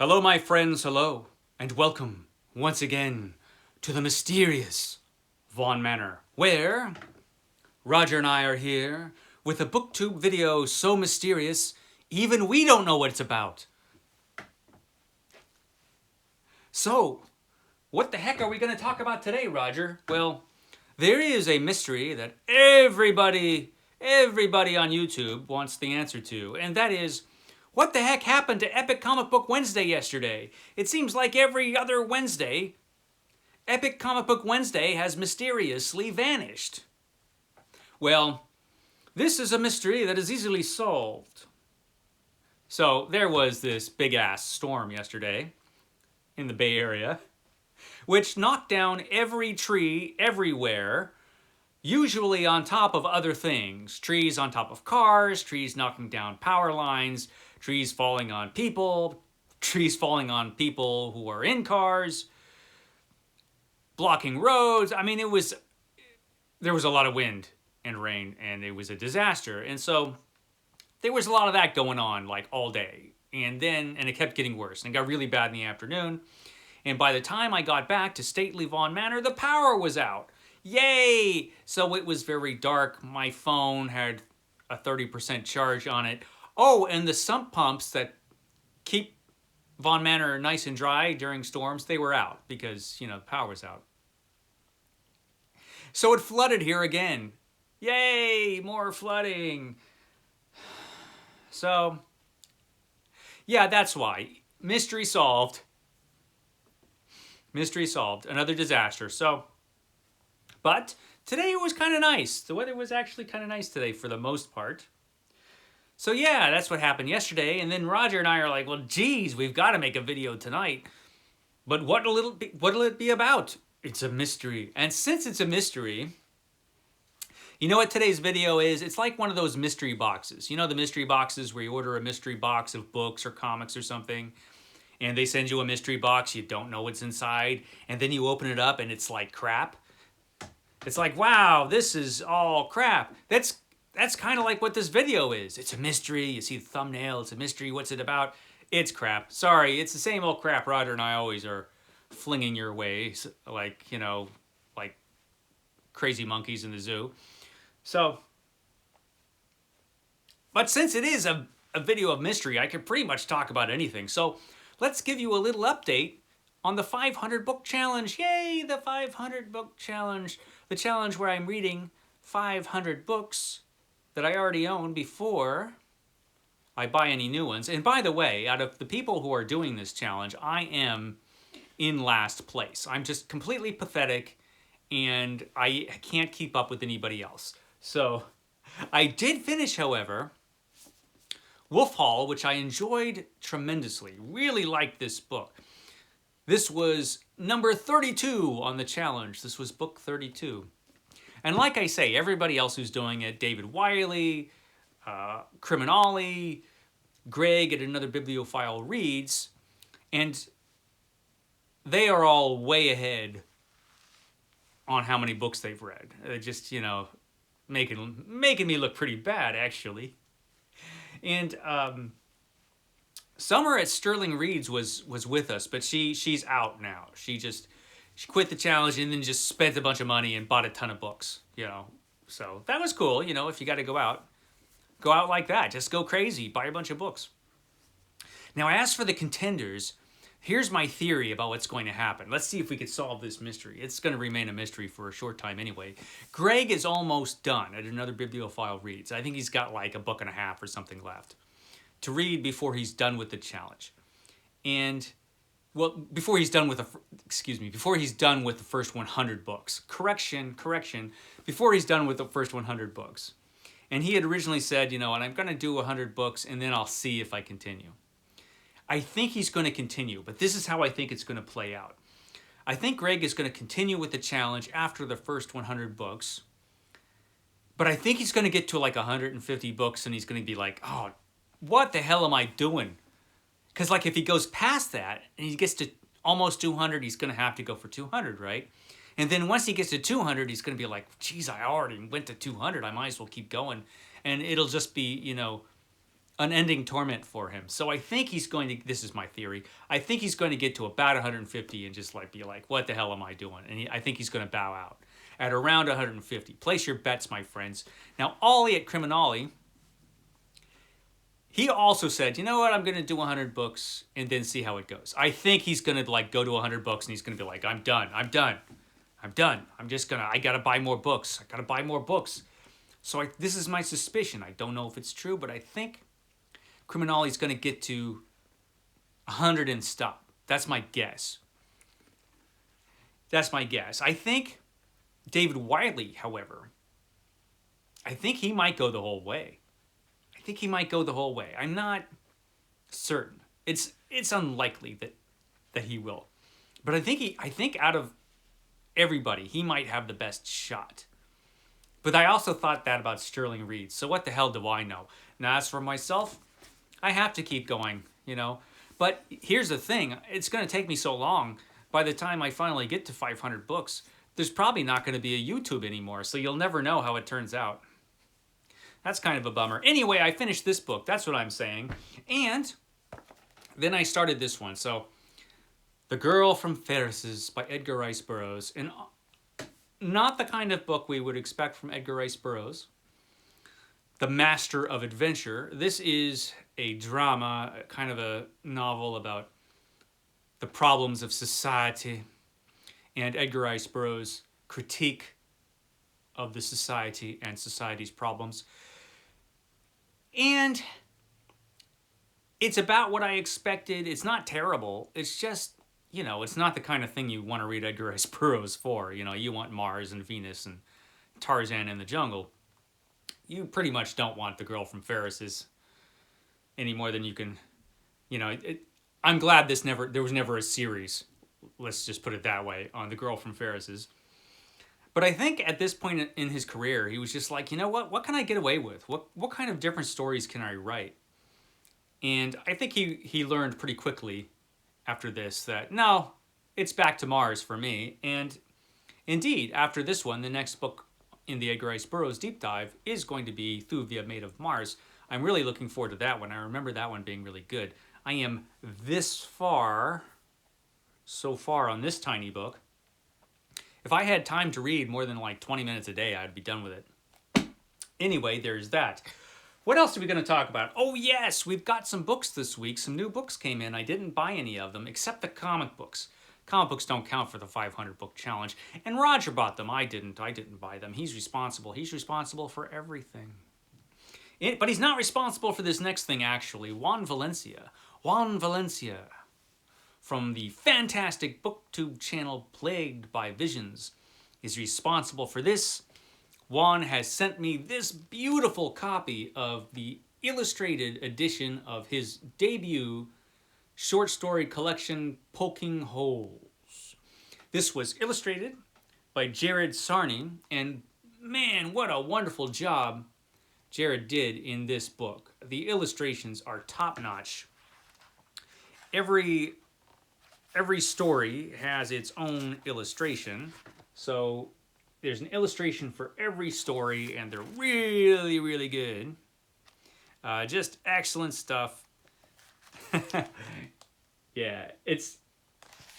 Hello, my friends, hello, and welcome once again to the mysterious Vaughn Manor, where Roger and I are here with a booktube video so mysterious, even we don't know what it's about. So, what the heck are we going to talk about today, Roger? Well, there is a mystery that everybody on YouTube wants the answer to, and that is, what the heck happened to Epic Comic Book Wednesday yesterday? It seems like every other Wednesday, Epic Comic Book Wednesday has mysteriously vanished. Well, this is a mystery that is easily solved. So there was this big-ass storm yesterday in the Bay Area, which knocked down every tree everywhere, usually on top of other things. Trees on top of cars, trees knocking down power lines, trees falling on people, trees falling on people who are in cars, blocking roads. I mean, there was a lot of wind and rain, and it was a disaster. And so there was a lot of that going on like all day. And it kept getting worse, and it got really bad in the afternoon. And by the time I got back to stately Vaughn Manor, the power was out. Yay! So it was very dark. My phone had a 30% charge on it. Oh, and the sump pumps that keep Vaughn Manor nice and dry during storms, they were out because, the power was out. So it flooded here again. Yay! More flooding. So, yeah, that's why. Mystery solved. Mystery solved. Another disaster. So, but today it was kind of nice. The weather was actually kind of nice today for the most part. So yeah, that's what happened yesterday. And then Roger and I are like, well, geez, we've got to make a video tonight. But what'll it be about? It's a mystery. And since it's a mystery, you know what today's video is? It's like one of those mystery boxes. You know the mystery boxes where you order a mystery box of books or comics or something, and they send you a mystery box, you don't know what's inside, and then you open it up and it's like crap. It's like, wow, this is all crap. That's kind of like what this video is. It's a mystery. You see the thumbnail. It's a mystery. What's it about? It's crap. Sorry, it's the same old crap Roger and I always are flinging your way, like, like crazy monkeys in the zoo. So, but since it is a video of mystery, I could pretty much talk about anything. So let's give you a little update on the 500 book challenge. Yay, the 500 book challenge. The challenge where I'm reading 500 books that I already own before I buy any new ones. And by the way, out of the people who are doing this challenge, I am in last place. I'm just completely pathetic, and I can't keep up with anybody else. So I did finish, however, Wolf Hall, which I enjoyed tremendously. Really liked this book. This was number 32 on the challenge. This was book 32. And like I say, everybody else who's doing it, David Wiley, CriminOlly, Greg at Another Bibliophile reads, and they are all way ahead on how many books they've read. Just, making me look pretty bad, actually. And Summer at Sterling Reads was with us, but she's out now. She quit the challenge and then just spent a bunch of money and bought a ton of books, So that was cool, if you got to go out like that. Just go crazy, buy a bunch of books. Now, as for the contenders, here's my theory about what's going to happen. Let's see if we could solve this mystery. It's going to remain a mystery for a short time anyway. Greg is almost done at Another Bibliophile Reads. I think he's got like a book and a half or something left to read before he's done with the challenge. And well, before he's done with the first 100 books. Correction. Before he's done with the first 100 books. And he had originally said, and I'm going to do 100 books and then I'll see if I continue. I think he's going to continue, but this is how I think it's going to play out. I think Greg is going to continue with the challenge after the first 100 books. But I think he's going to get to like 150 books and he's going to be like, oh, what the hell am I doing? Because like if he goes past that and he gets to almost 200, he's going to have to go for 200, right? And then once he gets to 200, he's going to be like, geez, I already went to 200. I might as well keep going. And it'll just be, unending torment for him. So I think he's going to, this is my theory, I think he's going to get to about 150 and just like be like, what the hell am I doing? And I think he's going to bow out at around 150. Place your bets, my friends. Now, Ollie at CriminOlly, he also said, you know what, I'm going to do 100 books and then see how it goes. I think he's going to like go to 100 books and he's going to be like, I'm done. I'm just going to, I got to buy more books. I got to buy more books. So this is my suspicion. I don't know if it's true, but I think CriminOlly's going to get to 100 and stop. That's my guess. I think David Wiley, however, I think he might go the whole way. I'm not certain. It's unlikely that he will. But I think out of everybody, he might have the best shot. But I also thought that about Sterling Reed. So what the hell do I know? Now, as for myself, I have to keep going, you know. But here's the thing. It's going to take me so long. By the time I finally get to 500 books, there's probably not going to be a YouTube anymore. So you'll never know how it turns out. That's kind of a bummer. Anyway, I finished this book. That's what I'm saying. And then I started this one. So, The Girl from Ferris by Edgar Rice Burroughs. And not the kind of book we would expect from Edgar Rice Burroughs. The Master of Adventure. This is a drama, kind of a novel about the problems of society and Edgar Rice Burroughs' critique of the society and society's problems. And it's about what I expected. It's not terrible. It's just, you know, it's not the kind of thing you want to read Edgar Rice Burroughs for. You know, you want Mars and Venus and Tarzan in the jungle. You pretty much don't want The Girl from Ferris any more than you can, you know. I'm glad there was never a series, let's just put it that way, on The Girl from Ferris. But I think at this point in his career, he was just like, you know what can I get away with? What kind of different stories can I write? And I think he learned pretty quickly after this that, no, it's back to Mars for me. And indeed, after this one, the next book in the Edgar Rice Burroughs deep dive is going to be Thuvia Maid of Mars. I'm really looking forward to that one. I remember that one being really good. I am so far on this tiny book. If I had time to read more than like 20 minutes a day, I'd be done with it. Anyway, there's that. What else are we going to talk about? Oh yes, we've got some books this week. Some new books came in. I didn't buy any of them, except the comic books. Comic books don't count for the 500 book challenge. And Roger bought them. I didn't buy them. He's responsible. He's responsible for everything. But he's not responsible for this next thing, actually. Juan Valencia. From the fantastic booktube channel Plagued by Visions, is responsible for this. Juan has sent me this beautiful copy of the illustrated edition of his debut short story collection, Poking Holes. This was illustrated by Jared Sarney, and man, what a wonderful job Jared did in this book. The illustrations are top-notch. Every story has its own illustration, so there's an illustration for every story, and they're really, really good. Just excellent stuff. Yeah, it's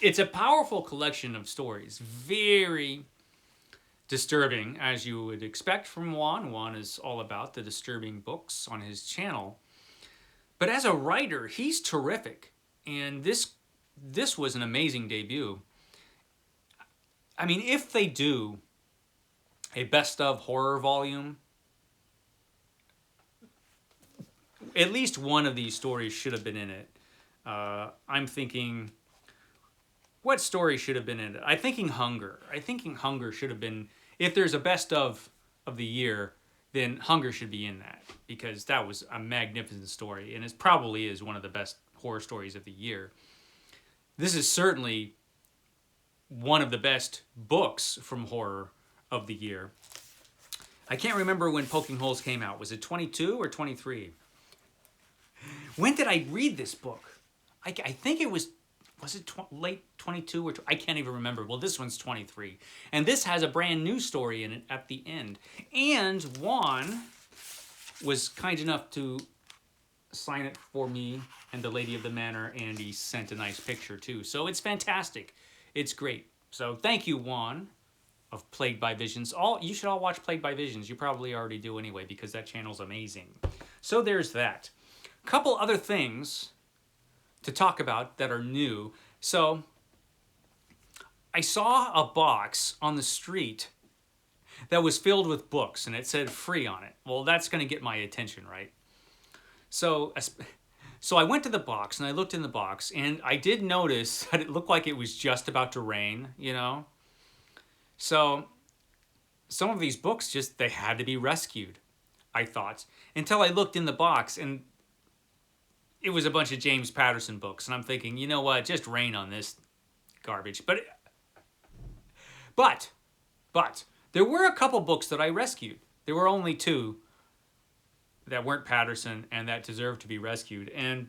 a powerful collection of stories. Very disturbing, as you would expect from Juan. Juan is all about the disturbing books on his channel. But as a writer, he's terrific. And this was an amazing debut. I mean, if they do a best of horror volume, at least one of these stories should have been in it. I'm thinking, what story should have been in it? I'm thinking Hunger. Hunger should have been, if there's a best of the year, then Hunger should be in that, because that was a magnificent story, and it probably is one of the best horror stories of the year. This is certainly one of the best books from horror of the year. I can't remember when Poking Holes came out. Was it 22 or 23? When did I read this book? I think it was it late 22 or I can't even remember. Well, this one's 23. And this has a brand new story in it at the end. And Juan was kind enough to sign it for me and the lady of the manor, and he sent a nice picture too. So it's fantastic. It's great. So thank you, Juan, of Plagued by Visions. You should all watch Plagued by Visions. You probably already do anyway, because that channel's amazing. So there's that. A couple other things to talk about that are new. So I saw a box on the street that was filled with books, and it said free on it. Well, that's going to get my attention, right? So I went to the box, and I looked in the box, and I did notice that it looked like it was just about to rain, you know? So some of these books they had to be rescued, I thought, until I looked in the box, and it was a bunch of James Patterson books, and I'm thinking, you know what, just rain on this garbage. But there were a couple books that I rescued. There were only 2 that weren't Patterson and that deserved to be rescued. And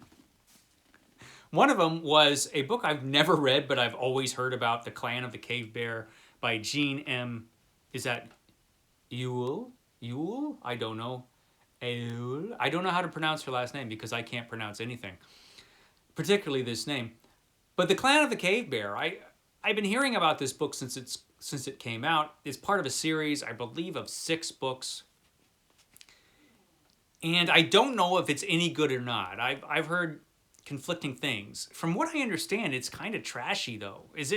one of them was a book I've never read, but I've always heard about, The Clan of the Cave Bear by Jean M. Is that Ewell? Ewell? I don't know. Ewell? I don't know how to pronounce her last name because I can't pronounce anything, particularly this name. But The Clan of the Cave Bear, I've been hearing about this book since it came out. It's part of a series, I believe, of 6 books. And I don't know if it's any good or not. I've heard conflicting things. From what I understand, it's kind of trashy, though. Is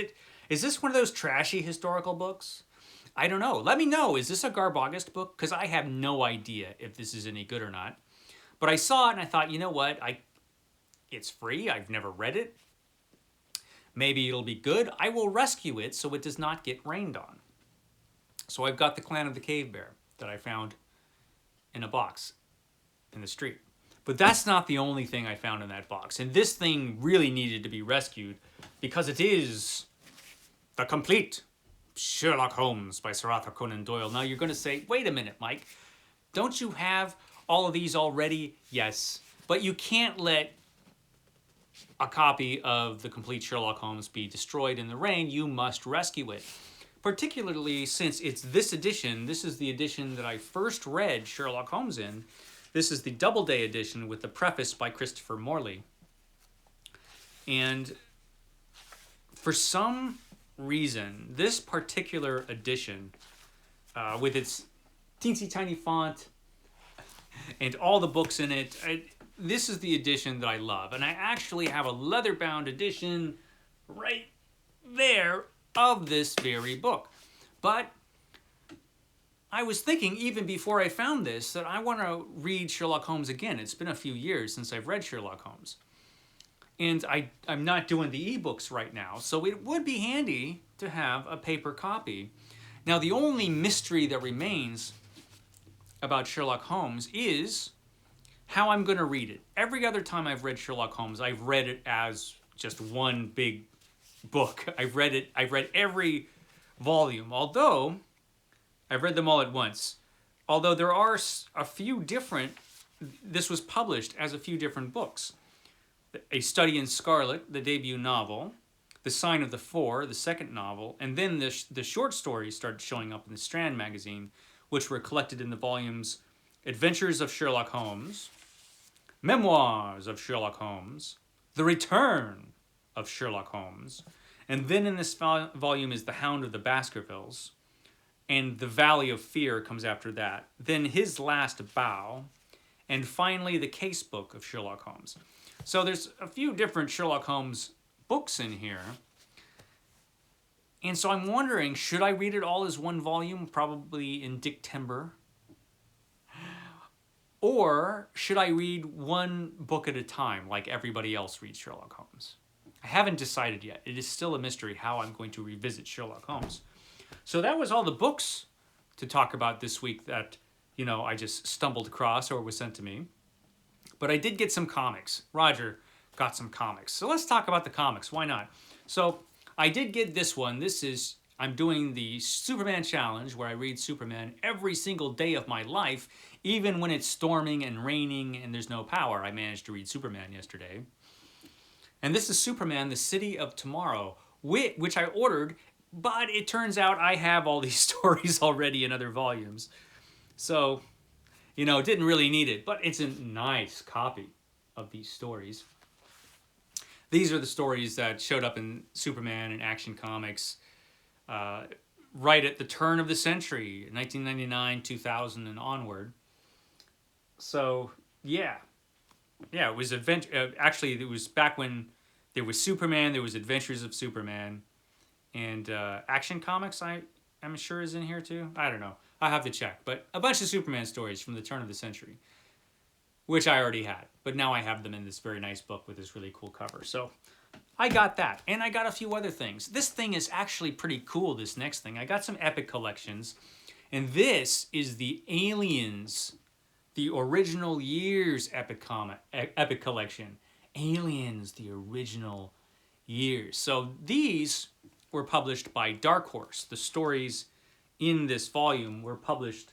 this one of those trashy historical books? I don't know. Let me know. Is this a Garbogist book? Because I have no idea if this is any good or not. But I saw it and I thought, you know what? It's free. I've never read it. Maybe it'll be good. I will rescue it so it does not get rained on. So I've got The Clan of the Cave Bear that I found in a box in the street. But that's not the only thing I found in that box. And this thing really needed to be rescued because it is the complete Sherlock Holmes by Sir Arthur Conan Doyle. Now you're going to say, wait a minute, Mike. Don't you have all of these already? Yes. But you can't let a copy of the complete Sherlock Holmes be destroyed in the rain. You must rescue it. Particularly since it's this edition. This is the edition that I first read Sherlock Holmes in. This is the Doubleday edition with the preface by Christopher Morley. And for some reason, this particular edition, with its teensy tiny font and all the books in it, this is the edition that I love. And I actually have a leather-bound edition right there of this very book. But I was thinking, even before I found this, that I want to read Sherlock Holmes again. It's been a few years since I've read Sherlock Holmes. And I'm not doing the ebooks right now, so it would be handy to have a paper copy. Now, the only mystery that remains about Sherlock Holmes is how I'm going to read it. Every other time I've read Sherlock Holmes, I've read it as just one big book. I've read every volume, although I've read them all at once. Although there are a few different, this was published as a few different books. A Study in Scarlet, the debut novel, The Sign of the Four, the second novel, and then the short stories started showing up in the Strand magazine, which were collected in the volumes Adventures of Sherlock Holmes, Memoirs of Sherlock Holmes, The Return of Sherlock Holmes, and then in this volume is The Hound of the Baskervilles, and The Valley of Fear comes after that. Then His Last Bow, and finally the Case Book of Sherlock Holmes. So there's a few different Sherlock Holmes books in here. And so I'm wondering, should I read it all as one volume, probably in Dictember? Or should I read one book at a time, like everybody else reads Sherlock Holmes? I haven't decided yet. It is still a mystery how I'm going to revisit Sherlock Holmes. So that was all the books to talk about this week that, I just stumbled across or was sent to me. But I did get some comics. Roger got some comics. So let's talk about the comics. Why not? So I did get this one. I'm doing the Superman Challenge where I read Superman every single day of my life, even when it's storming and raining and there's no power. I managed to read Superman yesterday. And this is Superman, the City of Tomorrow, which I ordered, but it turns out I have all these stories already in other volumes. So, didn't really need it, but it's a nice copy. of these stories. These are the stories that showed up in Superman and Action Comics right at the turn of the century, 1999, 2000, and onward. So, yeah. Yeah, it was actually, it was back when there was Superman, there was Adventures of Superman, and Action Comics, I'm sure is in here too. I don't know. I have to check. But a bunch of Superman stories from the turn of the century, which I already had. But now I have them in this very nice book with this really cool cover. So I got that. And I got a few other things. This thing is actually pretty cool, this next thing. I got some Epic collections. And this is the Aliens, the Original Years Epic collection. Aliens, the Original Years. So these were published by Dark Horse. The stories in this volume were published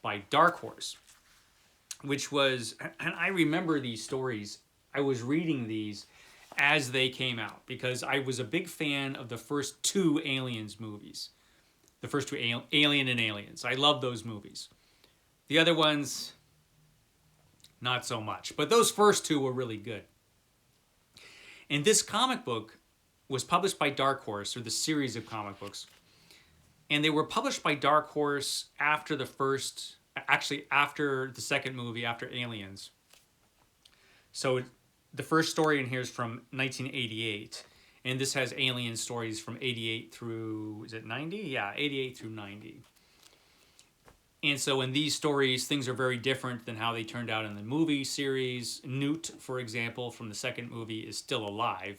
by Dark Horse, which was, and I remember these stories, I was reading these as they came out because I was a big fan of the first two Aliens movies. The first two, Alien and Aliens. I love those movies. The other ones, not so much. But those first two were really good. And this comic book was published by Dark Horse, or the series of comic books. And they were published by Dark Horse after the first, actually after the second movie, after Aliens. So the first story in here is from 1988. And this has Alien stories from 88 through, is it 90? Yeah, 88 through 90. And so in these stories, things are very different than how they turned out in the movie series. Newt, for example, from the second movie is still alive.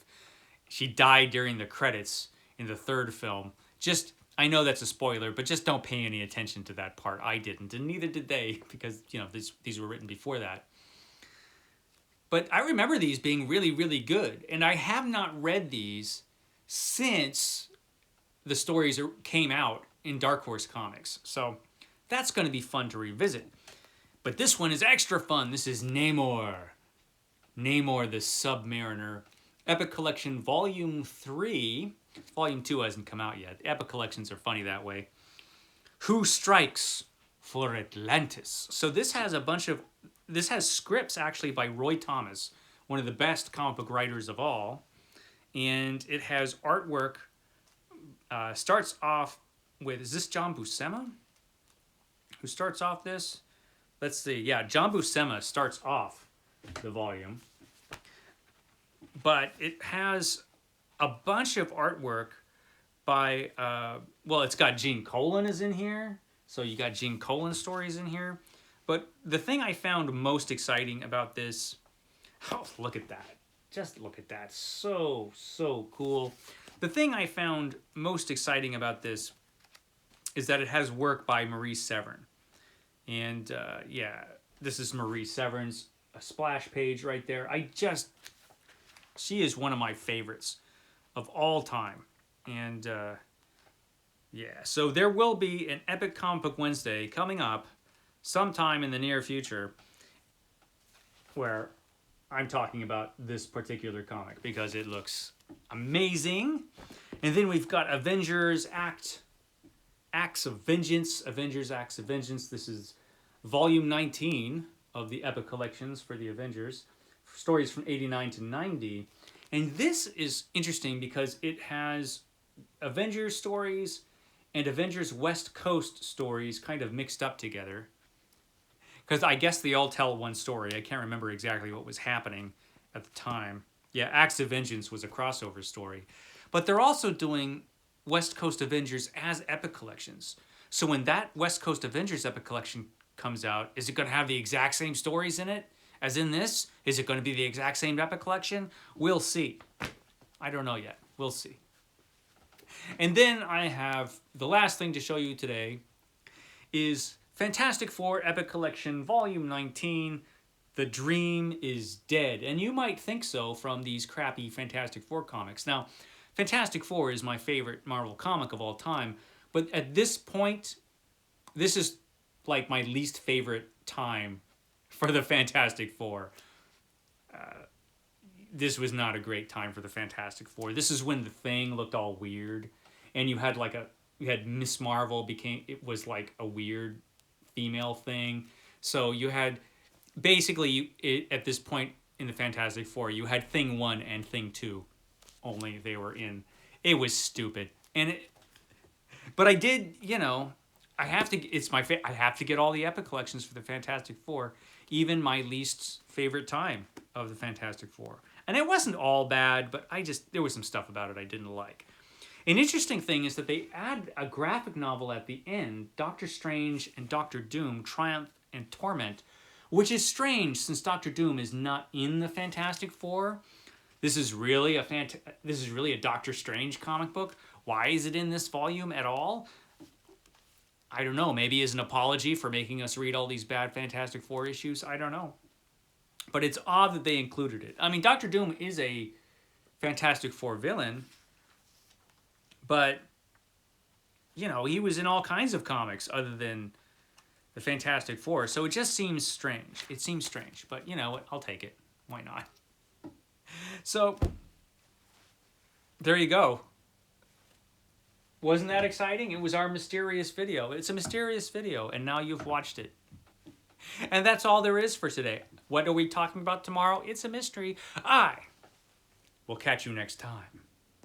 She died during the credits in the third film. Just, I know that's a spoiler, but just don't pay any attention to that part. I didn't, and neither did they, because, you know, these were written before that. But I remember these being really, really good. And I have not read these since the stories came out in Dark Horse Comics. So that's going to be fun to revisit. But this one is extra fun. This is Namor. Namor the Submariner. Epic Collection Volume 3. Volume 2 hasn't come out yet. Epic Collections are funny that way. Who Strikes for Atlantis? So this has a bunch of... This has scripts actually by Roy Thomas, one of the best comic book writers of all. And it has artwork. Starts off with... Is this John Buscema? Who starts off this? Let's see. Yeah, John Buscema starts off the volume. But it has a bunch of artwork by, well, it's got Gene Colan is in here. So you got Gene Colan stories in here. But the thing I found most exciting about this, oh, look at that. Just look at that. So, so cool. The thing I found most exciting about this is that it has work by Marie Severin. And, yeah, this is Marie Severin's a splash page right there. She is one of my favorites of all time. And, yeah, so there will be an Epic Comic Book Wednesday coming up sometime in the near future where I'm talking about this particular comic because it looks amazing. And then we've got Avengers Acts of Vengeance. Avengers Acts of Vengeance. This is volume 19 of the Epic Collections for the Avengers. Stories from 89 to 90. And this is interesting because it has Avengers stories and Avengers West Coast stories kind of mixed up together. Because I guess they all tell one story. I can't remember exactly what was happening at the time. Yeah, Acts of Vengeance was a crossover story. But they're also doing West Coast Avengers as Epic Collections. So when that West Coast Avengers Epic Collection comes out, is it going to have the exact same stories in it as in this? Is it going to be the exact same Epic Collection? We'll see. I don't know yet. We'll see. And then I have the last thing to show you today is Fantastic Four Epic Collection Volume 19, The Dream is Dead. And you might think so from these crappy Fantastic Four comics. Now, Fantastic Four is my favorite Marvel comic of all time, but at this point, this is like my least favorite time for the Fantastic Four. This was not a great time for the Fantastic Four. This is when the Thing looked all weird, and you had Miss Marvel it was like a weird female thing. So you had basically at this point in the Fantastic Four. You had Thing 1 and Thing 2. Only they were in. It was stupid. But I did, I have to. It's my. I have to get all the Epic collections for the Fantastic Four, even my least favorite time of the Fantastic Four. And it wasn't all bad, but there was some stuff about it I didn't like. An interesting thing is that they add a graphic novel at the end, Doctor Strange and Doctor Doom, Triumph and Torment, which is strange since Doctor Doom is not in the Fantastic Four. This is really a Doctor Strange comic book. Why is it in this volume at all? I don't know. Maybe as an apology for making us read all these bad Fantastic Four issues. I don't know. But it's odd that they included it. I mean, Doctor Doom is a Fantastic Four villain, but, he was in all kinds of comics other than the Fantastic Four. So it just seems strange. It seems strange. But, I'll take it. Why not? So, there you go. Wasn't that exciting? It was our mysterious video. It's a mysterious video, and now you've watched it. And that's all there is for today. What are we talking about tomorrow? It's a mystery. I will catch you next time.